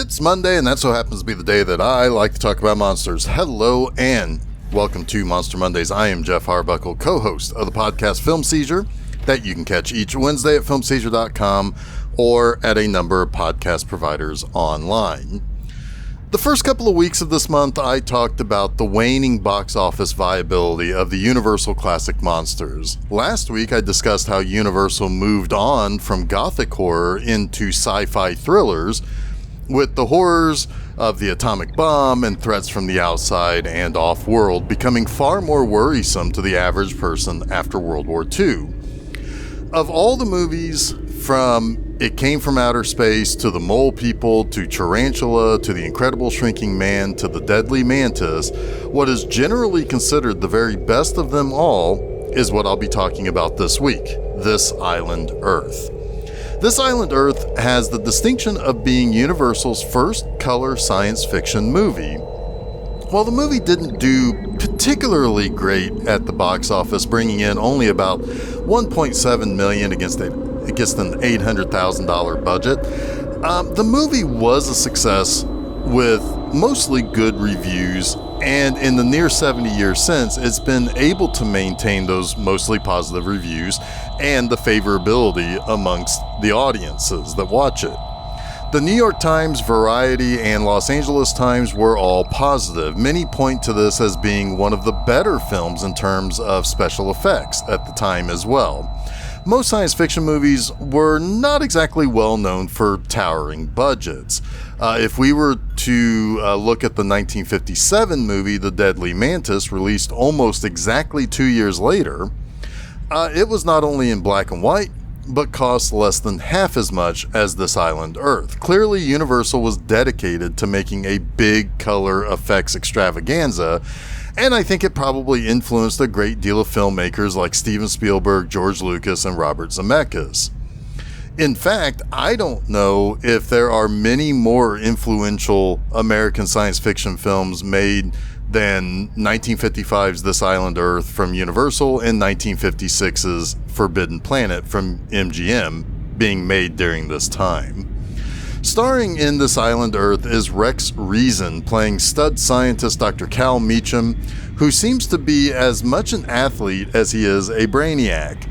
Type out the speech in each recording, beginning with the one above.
It's Monday, and that so happens to be the day that I like to talk about monsters. Hello, and welcome to Monster Mondays. I am Jeff Harbuckle, co-host of the podcast Film Seizure, that you can catch each Wednesday at filmseizure.com or at a number of podcast providers online. The first couple of weeks of this month, I talked about the waning box office viability of the Universal classic monsters. Last week, I discussed how Universal moved on from gothic horror into sci-fi thrillers, with the horrors of the atomic bomb and threats from the outside and off-world becoming far more worrisome to the average person after World War II. Of all the movies, from It Came from Outer Space to The Mole People to Tarantula to The Incredible Shrinking Man to The Deadly Mantis, what is generally considered the very best of them all is what I'll be talking about this week, This Island Earth. This Island Earth has the distinction of being Universal's first color science fiction movie. While the movie didn't do particularly great at the box office, bringing in only about $1.7 million against an $800,000 budget, the movie was a success with mostly good reviews, and in the near 70 years since, it's been able to maintain those mostly positive reviews and the favorability amongst the audiences that watch it. The New York Times, Variety, and Los Angeles Times were all positive. Many point to this as being one of the better films in terms of special effects at the time as well. Most science fiction movies were not exactly well known for towering budgets. If we were to look at the 1957 movie, The Deadly Mantis, released almost exactly 2 years later, it was not only in black and white, but cost less than half as much as This Island Earth. Clearly, Universal was dedicated to making a big color effects extravaganza, and I think it probably influenced a great deal of filmmakers like Steven Spielberg, George Lucas, and Robert Zemeckis. In fact, I don't know if there are many more influential American science fiction films made than 1955's This Island Earth from Universal and 1956's Forbidden Planet from MGM being made during this time. Starring in This Island Earth is Rex Reason, playing stud scientist Dr. Cal Meacham, who seems to be as much an athlete as he is a brainiac.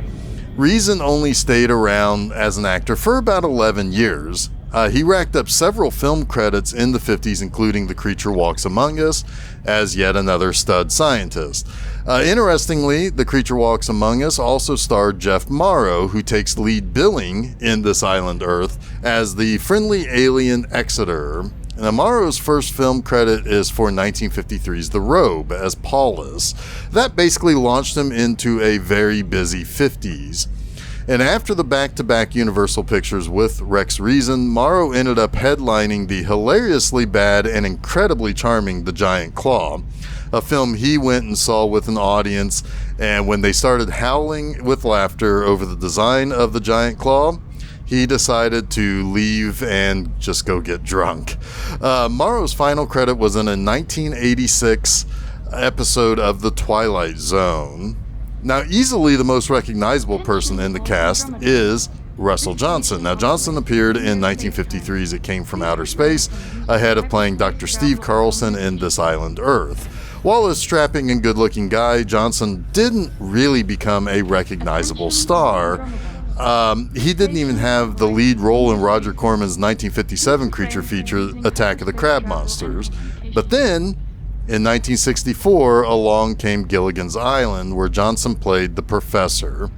Reason only stayed around as an actor for about 11 years. He racked up several film credits in the 50s, including The Creature Walks Among Us, as yet another stud scientist. Interestingly, The Creature Walks Among Us also starred Jeff Morrow, who takes lead billing in This Island Earth as the friendly alien Exeter. Now, Morrow's first film credit is for 1953's The Robe as Paulus. That basically launched him into a very busy 50s. And after the back-to-back Universal pictures with Rex Reason, Morrow ended up headlining the hilariously bad and incredibly charming The Giant Claw, a film he went and saw with an audience, and when they started howling with laughter over the design of the Giant Claw, he decided to leave and just go get drunk. Morrow's final credit was in a 1986 episode of The Twilight Zone. Now, easily the most recognizable person in the cast is Russell Johnson. Now, Johnson appeared in 1953's It Came from Outer Space, ahead of playing Dr. Steve Carlson in This Island Earth. While a strapping and good-looking guy, Johnson didn't really become a recognizable star. He didn't even have the lead role in Roger Corman's 1957 creature feature, Attack of the Crab Monsters. But then, in 1964, along came Gilligan's Island, where Johnson played the Professor.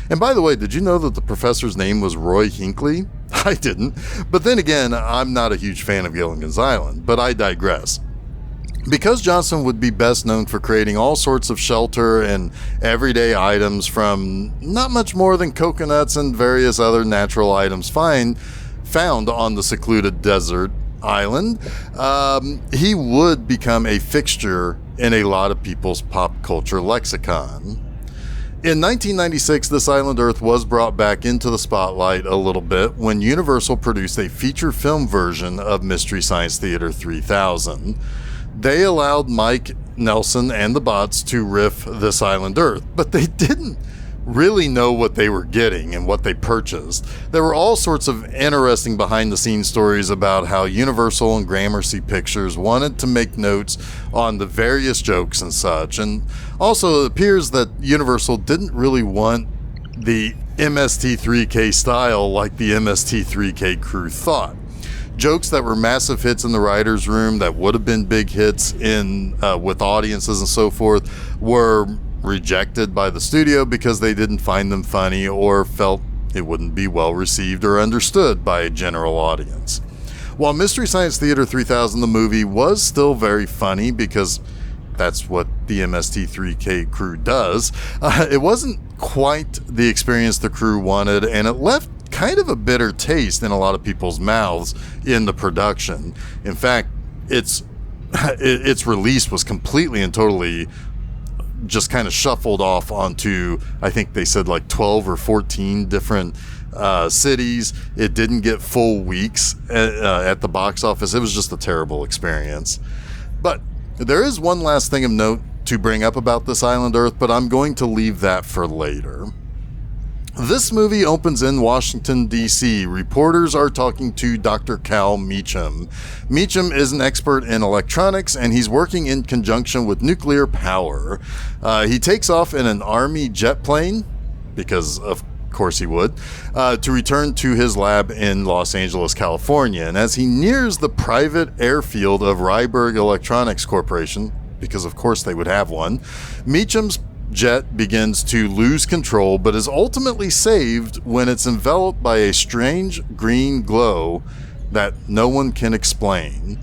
And by the way, did you know that the Professor's name was Roy Hinckley? I didn't. But then again, I'm not a huge fan of Gilligan's Island, but I digress. Because Johnson would be best known for creating all sorts of shelter and everyday items from not much more than coconuts and various other natural items found on the secluded desert island, he would become a fixture in a lot of people's pop culture lexicon. In 1996, This Island Earth was brought back into the spotlight a little bit when Universal produced a feature film version of Mystery Science Theater 3000. They allowed Mike Nelson and the Bots to riff This Island Earth, but they didn't really know what they were getting and what they purchased. There were all sorts of interesting behind-the-scenes stories about how Universal and Gramercy Pictures wanted to make notes on the various jokes and such. And also, it appears that Universal didn't really want the MST3K style like the MST3K crew thought. Jokes that were massive hits in the writer's room that would have been big hits in with audiences and so forth were rejected by the studio because they didn't find them funny or felt it wouldn't be well received or understood by a general audience. While Mystery Science Theater 3000, the movie, was still very funny because that's what the MST3K crew does, it wasn't quite the experience the crew wanted, and it left kind of a bitter taste in a lot of people's mouths in the production. In fact, its release was completely and totally just kind of shuffled off onto, I think they said like 12 or 14 different cities. It didn't get full weeks at the box office. It was just a terrible experience. But there is one last thing of note to bring up about This Island Earth, but I'm going to leave that for later. This movie opens in Washington, D.C. Reporters are talking to Dr. Cal Meacham. Meacham is an expert in electronics, and he's working in conjunction with nuclear power. He takes off in an Army jet plane, because of course he would, to return to his lab in Los Angeles, California. And as he nears the private airfield of Ryberg Electronics Corporation, because of course they would have one, Meacham's jet begins to lose control, but is ultimately saved when it's enveloped by a strange green glow that no one can explain.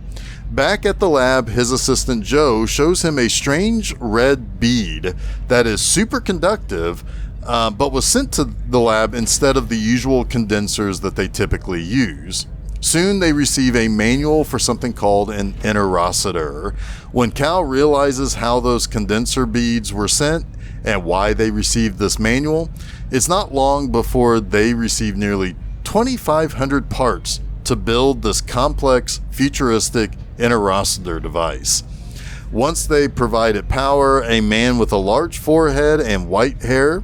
Back at the lab, his assistant Joe shows him a strange red bead that is superconductive, but was sent to the lab instead of the usual condensers that they typically use. Soon they receive a manual for something called an interocitor. When Cal realizes how those condenser beads were sent and why they received this manual, it's not long before they receive nearly 2,500 parts to build this complex, futuristic interocitor device. Once they provide it power, a man with a large forehead and white hair,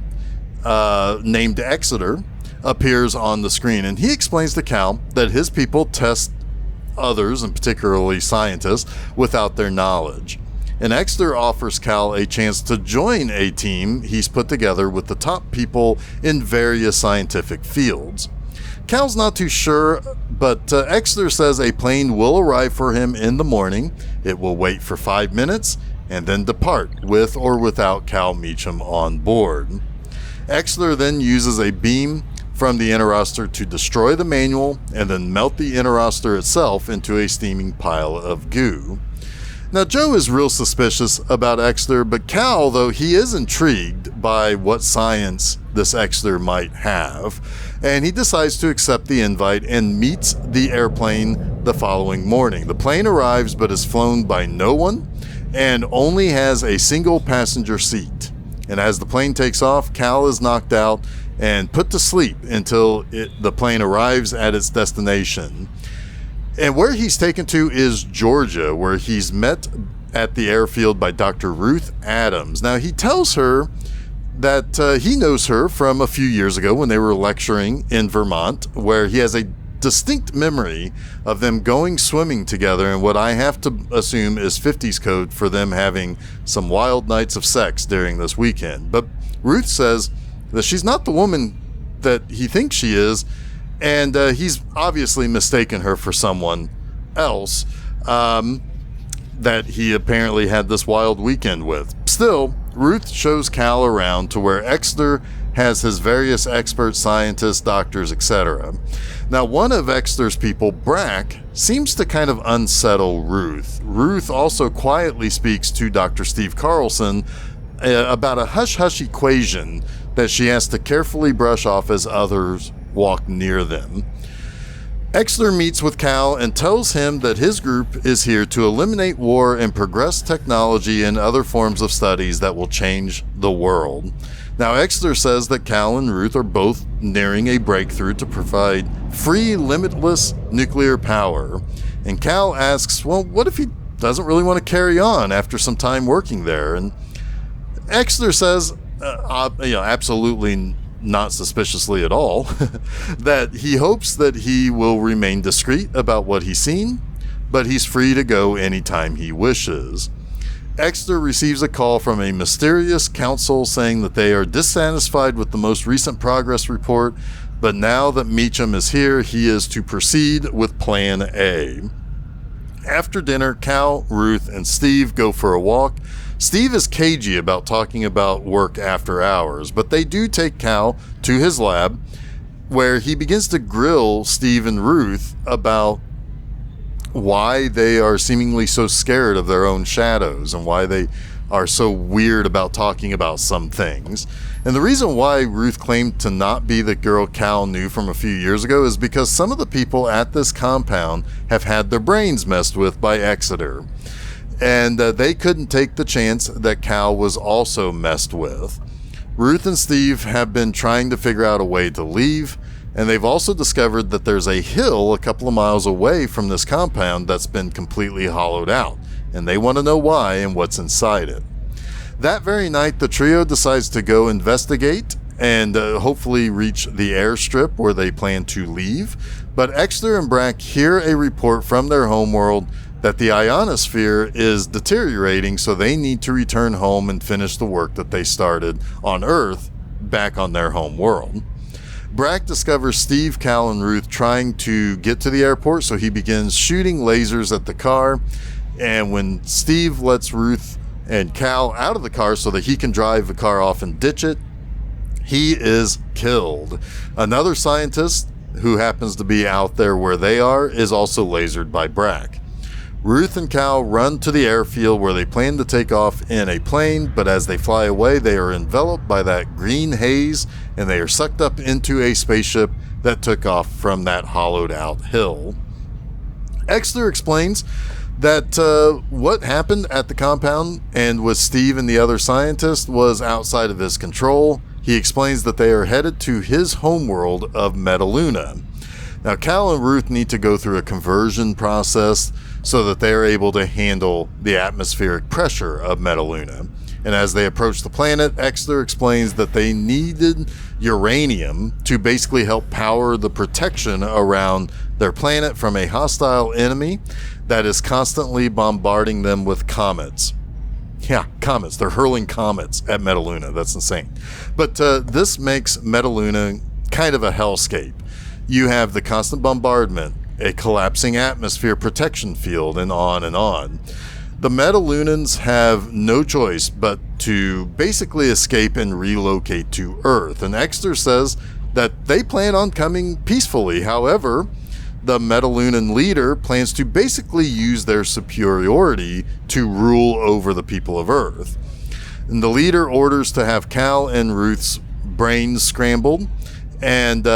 named Exeter, appears on the screen, and he explains to Cal that his people test others, and particularly scientists, without their knowledge. And Exeter offers Cal a chance to join a team he's put together with the top people in various scientific fields. Cal's not too sure, but Exeter says a plane will arrive for him in the morning. It will wait for 5 minutes and then depart with or without Cal Meacham on board. Exeter then uses a beam from the interocitor to destroy the manual and then melt the interocitor itself into a steaming pile of goo. Now, Joe is real suspicious about Exeter, but Cal, though he is intrigued by what science this Exeter might have, and he decides to accept the invite and meets the airplane the following morning. The plane arrives but is flown by no one and only has a single passenger seat. And as the plane takes off, Cal is knocked out and put to sleep until the plane arrives at its destination. And where he's taken to is Georgia, where he's met at the airfield by Dr. Ruth Adams. Now, he tells her that he knows her from a few years ago when they were lecturing in Vermont, where he has a distinct memory of them going swimming together, and what I have to assume is 50s code for them having some wild nights of sex during this weekend. But Ruth says that she's not the woman that he thinks she is, and he's obviously mistaken her for someone else that he apparently had this wild weekend with. Still, Ruth shows Cal around to where Exeter has his various expert scientists, doctors, etc. Now, one of Exeter's people, Brack, seems to kind of unsettle Ruth. Ruth also quietly speaks to Dr. Steve Carlson about a hush-hush equation that she has to carefully brush off as others walk near them. Exeter meets with Cal and tells him that his group is here to eliminate war and progress technology and other forms of studies that will change the world. Now, Exeter says that Cal and Ruth are both nearing a breakthrough to provide free, limitless nuclear power. And Cal asks, well, what if he doesn't really want to carry on after some time working there? And Exeter says, absolutely not suspiciously at all, that he hopes that he will remain discreet about what he's seen, but he's free to go anytime he wishes. Exeter receives a call from a mysterious council saying that they are dissatisfied with the most recent progress report, but now that Meacham is here, he is to proceed with Plan A. After dinner, Cal, Ruth, and Steve go for a walk. Steve is cagey about talking about work after hours, but they do take Cal to his lab, where he begins to grill Steve and Ruth about why they are seemingly so scared of their own shadows and why they are so weird about talking about some things. And the reason why Ruth claimed to not be the girl Cal knew from a few years ago is because some of the people at this compound have had their brains messed with by Exeter. And they couldn't take the chance that Cal was also messed with. Ruth and Steve have been trying to figure out a way to leave, and they've also discovered that there's a hill a couple of miles away from this compound that's been completely hollowed out, and they want to know why and what's inside it. That very night, the trio decides to go investigate and hopefully reach the airstrip where they plan to leave, but Exeter and Brack hear a report from their homeworld that the ionosphere is deteriorating, so they need to return home and finish the work that they started on Earth back on their home world. Brack discovers Steve, Cal, and Ruth trying to get to the airport, so he begins shooting lasers at the car, and when Steve lets Ruth and Cal out of the car so that he can drive the car off and ditch it, he is killed. Another scientist, who happens to be out there where they are, is also lasered by Brack. Ruth and Cal run to the airfield where they plan to take off in a plane, but as they fly away, they are enveloped by that green haze and they are sucked up into a spaceship that took off from that hollowed out hill. Exeter explains that what happened at the compound and with Steve and the other scientist was outside of his control. He explains that they are headed to his homeworld of Metaluna. Now, Cal and Ruth need to go through a conversion process so that they are able to handle the atmospheric pressure of Metaluna. And as they approach the planet, Exeter explains that they needed uranium to basically help power the protection around their planet from a hostile enemy that is constantly bombarding them with comets. Yeah, comets. They're hurling comets at Metaluna. That's insane. But this makes Metaluna kind of a hellscape. You have the constant bombardment, a collapsing atmosphere protection field, and on and on. The Metalunans have no choice but to basically escape and relocate to Earth. And Exeter says that they plan on coming peacefully. However, the Metalunan leader plans to basically use their superiority to rule over the people of Earth. And the leader orders to have Cal and Ruth's brains scrambled, and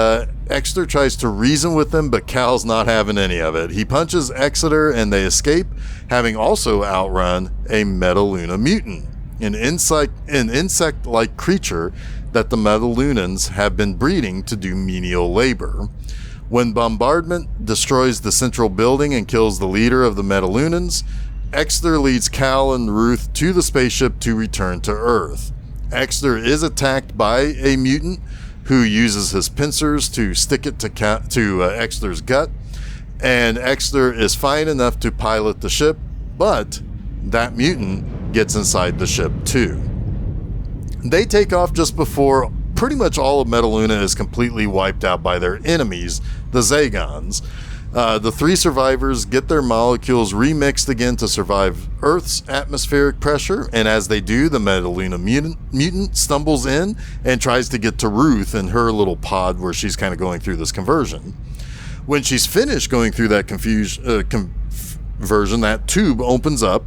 Exeter tries to reason with them, but Cal's not having any of it. He punches Exeter and they escape, having also outrun a Metaluna mutant, an insect-like creature that the Metalunans have been breeding to do menial labor. When bombardment destroys the central building and kills the leader of the Metalunans, Exeter leads Cal and Ruth to the spaceship to return to Earth. Exeter is attacked by a mutant who uses his pincers to stick it to Exeter's gut, and Exeter is fine enough to pilot the ship, but that mutant gets inside the ship too. They take off just before pretty much all of Metaluna is completely wiped out by their enemies, the Zagons. The three survivors get their molecules remixed again to survive Earth's atmospheric pressure, and as they do, the Metaluna mutant stumbles in and tries to get to Ruth in her little pod where she's kind of going through this conversion. When she's finished going through that conversion, that tube opens up,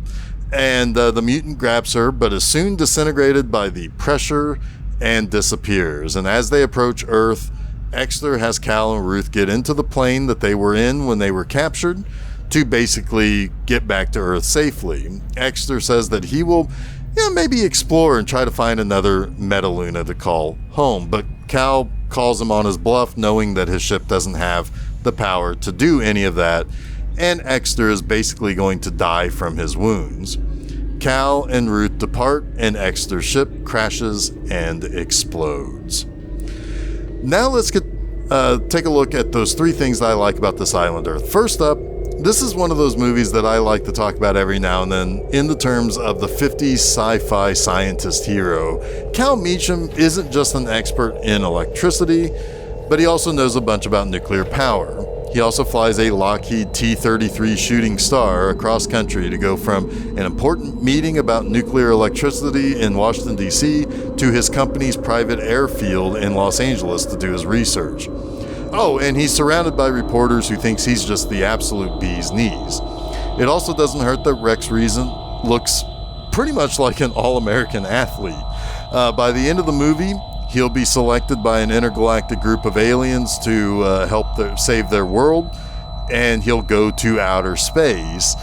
and the mutant grabs her, but is soon disintegrated by the pressure and disappears. And as they approach Earth, Exeter has Cal and Ruth get into the plane that they were in when they were captured to basically get back to Earth safely. Exeter says that he will maybe explore and try to find another Metaluna to call home, but Cal calls him on his bluff, knowing that his ship doesn't have the power to do any of that, and Exeter is basically going to die from his wounds. Cal and Ruth depart, and Exeter's ship crashes and explodes. Now let's take a look at those three things that I like about this island Earth. First up, this is one of those movies that I like to talk about every now and then in the terms of the 50s sci-fi scientist hero. Cal Meacham isn't just an expert in electricity, but he also knows a bunch about nuclear power. He also flies a Lockheed T-33 Shooting Star across country to go from an important meeting about nuclear electricity in Washington, D.C. to his company's private airfield in Los Angeles to do his research. Oh, and he's surrounded by reporters who thinks he's just the absolute bee's knees. It also doesn't hurt that Rex Reason looks pretty much like an all-American athlete. By the end of the movie, he'll be selected by an intergalactic group of aliens to help save their world, and he'll go to outer space.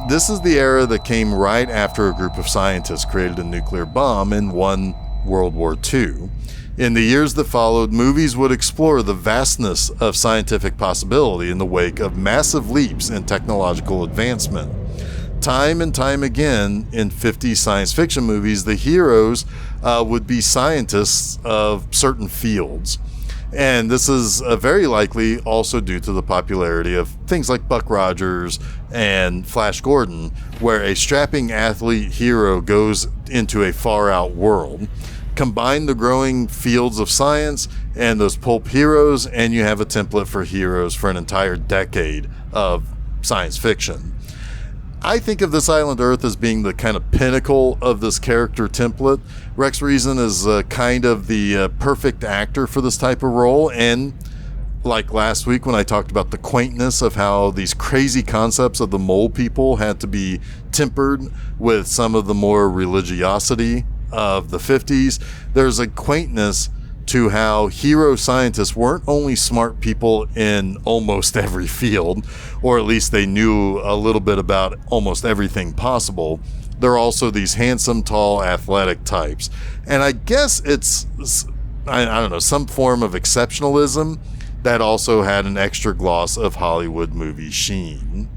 This is the era that came right after a group of scientists created a nuclear bomb and won World War II. In the years that followed, movies would explore the vastness of scientific possibility in the wake of massive leaps in technological advancement. Time and time again in 50s science fiction movies, the heroes would be scientists of certain fields. And this is very likely also due to the popularity of things like Buck Rogers and Flash Gordon, where a strapping athlete hero goes into a far-out world. Combine the growing fields of science and those pulp heroes, and you have a template for heroes for an entire decade of science fiction. I think of this island Earth as being the kind of pinnacle of this character template. Rex Reason is kind of the perfect actor for this type of role, and like last week when I talked about the quaintness of how these crazy concepts of the mole people had to be tempered with some of the more religiosity of the 50s, there's a quaintness to how hero scientists weren't only smart people in almost every field, or at least they knew a little bit about almost everything possible. They're also these handsome, tall, athletic types. And I guess it's, I don't know, some form of exceptionalism that also had an extra gloss of Hollywood movie sheen.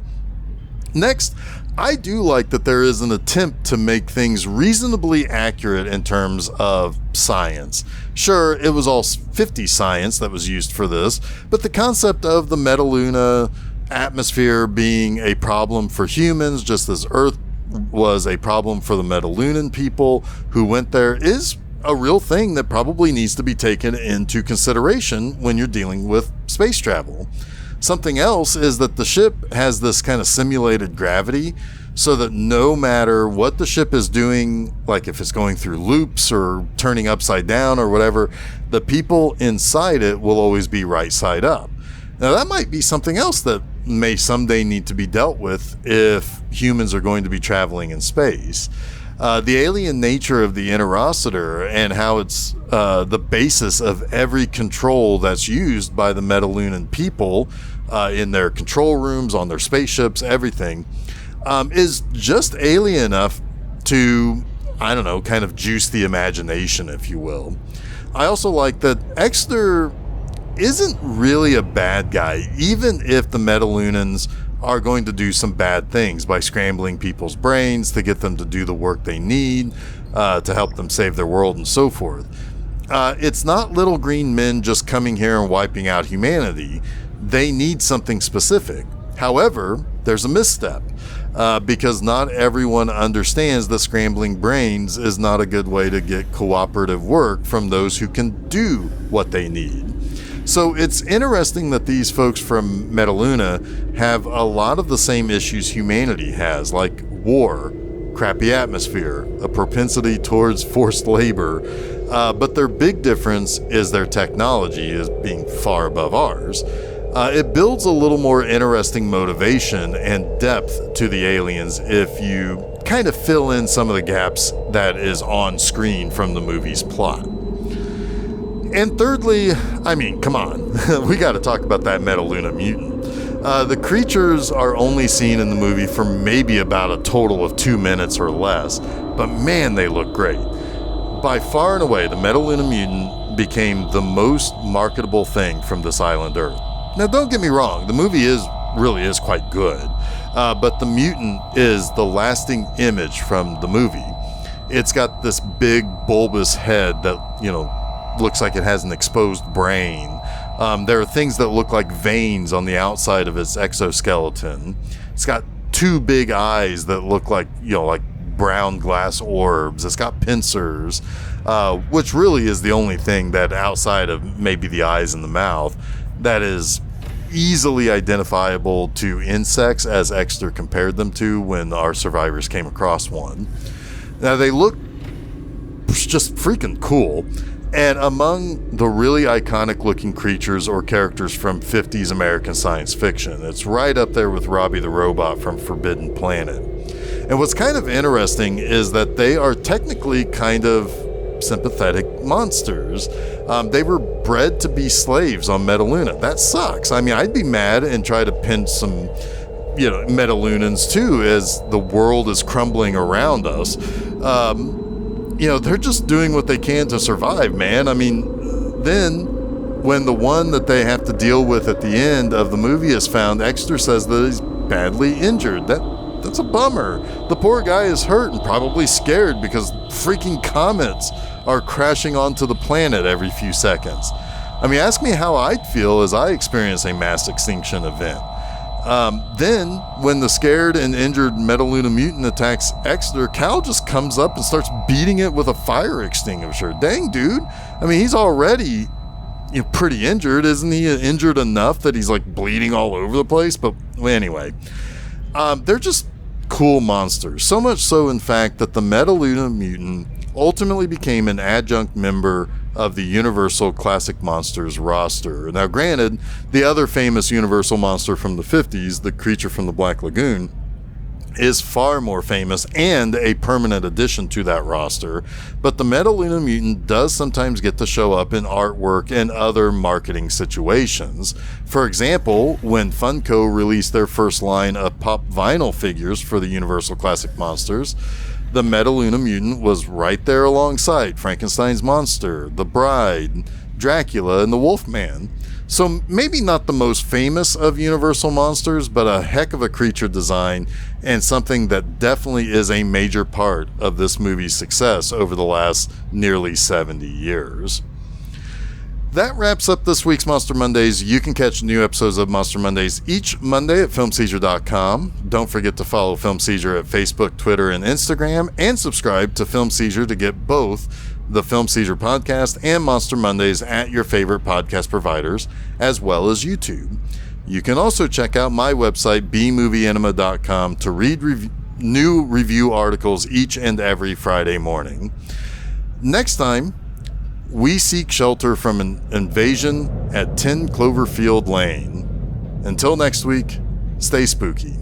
Next, I do like that there is an attempt to make things reasonably accurate in terms of science. Sure, it was all 50 science that was used for this, but the concept of the Metaluna atmosphere being a problem for humans, just as Earth was a problem for the Metalunan people who went there, is a real thing that probably needs to be taken into consideration when you're dealing with space travel. Something else is that the ship has this kind of simulated gravity, so that no matter what the ship is doing, like if it's going through loops or turning upside down or whatever, the people inside it will always be right side up. Now that might be something else that may someday need to be dealt with if humans are going to be traveling in space. The alien nature of the interocitor and how it's the basis of every control that's used by the Metalunan people in their control rooms, on their spaceships, everything, is just alien enough to, I don't know, kind of juice the imagination, if you will. I also like that Exeter isn't really a bad guy, even if the Metalunans are going to do some bad things by scrambling people's brains to get them to do the work they need to help them save their world and so forth. It's not little green men just coming here and wiping out humanity. They need something specific. However, there's a misstep because not everyone understands that scrambling brains is not a good way to get cooperative work from those who can do what they need. So it's interesting that these folks from Metaluna have a lot of the same issues humanity has, like war, crappy atmosphere, a propensity towards forced labor, but their big difference is their technology is being far above ours. It builds a little more interesting motivation and depth to the aliens if you kind of fill in some of the gaps that is on screen from the movie's plot. And thirdly, I mean, come on, we got to talk about that Metaluna mutant. The creatures are only seen in the movie for maybe about a total of 2 minutes or less, but man, they look great. By far and away, the Metaluna mutant became the most marketable thing from this island Earth. Now, don't get me wrong, the movie really is quite good. But the mutant is the lasting image from the movie. It's got this big bulbous head that, looks like it has an exposed brain. There are things that look like veins on the outside of its exoskeleton. It's got two big eyes that look like, like brown glass orbs. It's got pincers, which really is the only thing that outside of maybe the eyes and the mouth that is easily identifiable to insects, as Exeter compared them to when our survivors came across one. Now, they look just freaking cool. And among the really iconic looking creatures or characters from 50s American science fiction, it's right up there with Robbie the Robot from Forbidden Planet. And what's kind of interesting is that they are technically kind of sympathetic monsters. They were bred to be slaves on Metaluna. That sucks. I mean, I'd be mad and try to pin some, Metalunans too, as the world is crumbling around us. They're just doing what they can to survive, man. I mean, then when the one that they have to deal with at the end of the movie is found, Exeter says that he's badly injured. That's a bummer. The poor guy is hurt and probably scared because freaking comets are crashing onto the planet every few seconds. I mean, ask me how I'd feel as I experience a mass extinction event. Then, when the scared and injured Metaluna mutant attacks Exeter, Cal just comes up and starts beating it with a fire extinguisher. Dang, dude. I mean, he's already pretty injured. Isn't he injured enough that he's like bleeding all over the place? But anyway, they're just cool monsters. So much so, in fact, that the Metaluna mutant ultimately became an adjunct member of the Universal Classic Monsters roster. Now, granted, the other famous Universal monster from the 50s, the creature from the Black Lagoon, is far more famous and a permanent addition to that roster, but the Metaluna mutant does sometimes get to show up in artwork and other marketing situations. For example, when Funko released their first line of pop vinyl figures for the Universal Classic Monsters, the Metaluna mutant was right there alongside Frankenstein's monster, the Bride, Dracula, and the Wolfman. So maybe not the most famous of Universal monsters, but a heck of a creature design and something that definitely is a major part of this movie's success over the last nearly 70 years. That wraps up this week's Monster Mondays. You can catch new episodes of Monster Mondays each Monday at filmseizure.com. Don't forget to follow Film Seizure at Facebook, Twitter, and Instagram, and subscribe to Film Seizure to get both the Film Seizure Podcast and Monster Mondays at your favorite podcast providers, as well as YouTube. You can also check out my website, bmovieenema.com, to read new review articles each and every Friday morning. Next time, we seek shelter from an invasion at 10 Cloverfield Lane. Until next week, stay spooky.